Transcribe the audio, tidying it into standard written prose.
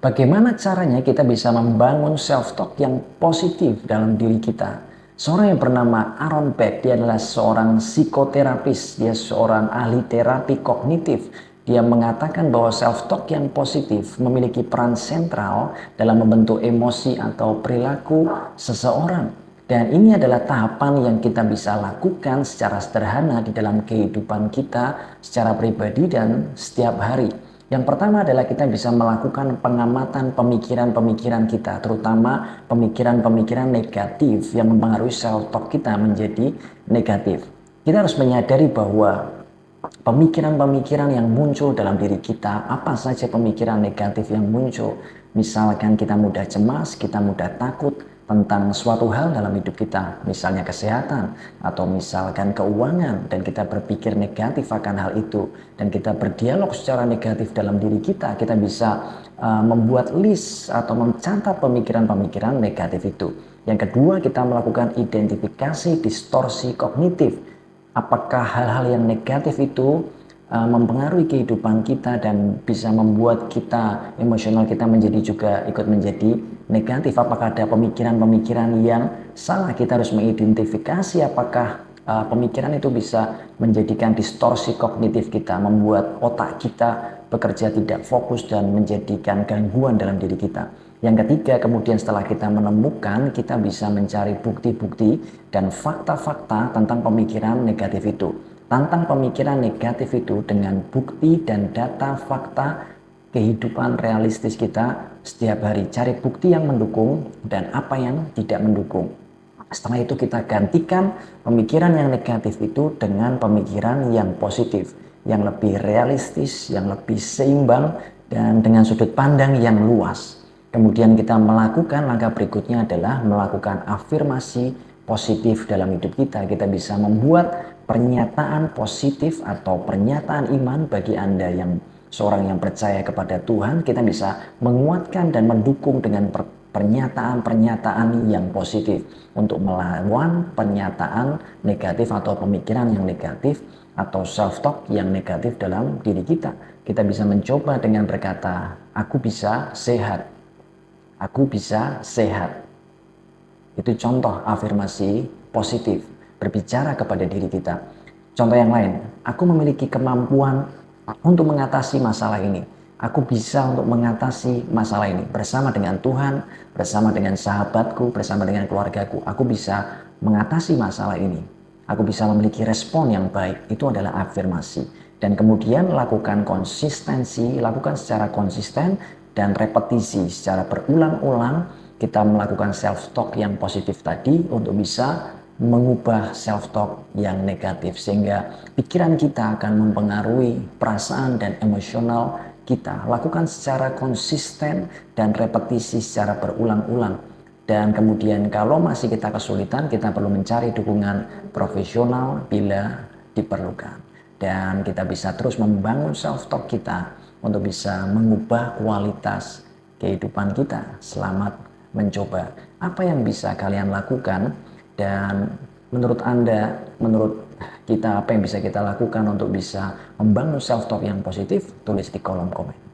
Bagaimana caranya kita bisa membangun self-talk yang positif dalam diri kita? Seorang yang bernama Aaron Beck, dia adalah seorang psikoterapis, dia seorang ahli terapi kognitif. Dia mengatakan bahwa self-talk yang positif memiliki peran sentral dalam membentuk emosi atau perilaku seseorang. Dan ini adalah tahapan yang kita bisa lakukan secara sederhana di dalam kehidupan kita secara pribadi dan setiap hari. Yang pertama adalah kita bisa melakukan pengamatan pemikiran-pemikiran kita, terutama pemikiran-pemikiran negatif yang mempengaruhi self-talk kita menjadi negatif. Kita harus menyadari bahwa pemikiran-pemikiran yang muncul dalam diri kita, apa saja pemikiran negatif yang muncul. Misalkan kita mudah cemas, kita mudah takut tentang suatu hal dalam hidup kita, misalnya kesehatan atau misalkan keuangan, dan kita berpikir negatif akan hal itu dan kita berdialog secara negatif dalam diri kita, kita bisa membuat list atau mencatat pemikiran-pemikiran negatif itu. Yang kedua, kita melakukan identifikasi distorsi kognitif. Apakah hal-hal yang negatif itu mempengaruhi kehidupan kita dan bisa membuat kita, emosional kita menjadi juga ikut menjadi negatif? Apakah ada pemikiran-pemikiran yang salah? Kita harus mengidentifikasi apakah pemikiran itu bisa menjadikan distorsi kognitif kita, membuat otak kita bekerja tidak fokus dan menjadikan gangguan dalam diri kita. Yang ketiga, kemudian setelah kita menemukan, kita bisa mencari bukti-bukti dan fakta-fakta tentang pemikiran negatif itu. Tantang pemikiran negatif itu dengan bukti dan data fakta kehidupan realistis kita setiap hari. Cari bukti yang mendukung dan apa yang tidak mendukung. Setelah itu kita gantikan pemikiran yang negatif itu dengan pemikiran yang positif, yang lebih realistis, yang lebih seimbang, dan dengan sudut pandang yang luas. Kemudian kita melakukan langkah berikutnya adalah melakukan afirmasi positif dalam hidup kita. Kita bisa membuat pernyataan positif atau pernyataan iman bagi Anda yang seorang yang percaya kepada Tuhan. Kita bisa menguatkan dan mendukung dengan pernyataan-pernyataan yang positif untuk melawan pernyataan negatif atau pemikiran yang negatif atau self-talk yang negatif dalam diri kita. Kita bisa mencoba dengan berkata, aku bisa sehat. Aku bisa sehat. Itu contoh afirmasi positif, berbicara kepada diri kita. Contoh yang lain, aku memiliki kemampuan untuk mengatasi masalah ini. Aku bisa untuk mengatasi masalah ini bersama dengan Tuhan, bersama dengan sahabatku, bersama dengan keluargaku. Aku bisa mengatasi masalah ini. Aku bisa memiliki respon yang baik. Itu adalah afirmasi. Dan kemudian lakukan konsistensi, lakukan secara konsisten dan repetisi secara berulang-ulang. Kita melakukan self-talk yang positif tadi untuk bisa mengubah self-talk yang negatif, sehingga pikiran kita akan mempengaruhi perasaan dan emosional kita. Lakukan secara konsisten dan repetisi secara berulang-ulang. Dan kemudian kalau masih kita kesulitan, kita perlu mencari dukungan profesional bila diperlukan. Dan kita bisa terus membangun self-talk kita untuk bisa mengubah kualitas kehidupan kita. Selamat mencoba. Apa yang bisa kalian lakukan, dan menurut Anda, menurut kita, apa yang bisa kita lakukan untuk bisa membangun self-talk yang positif? Tulis di kolom komen.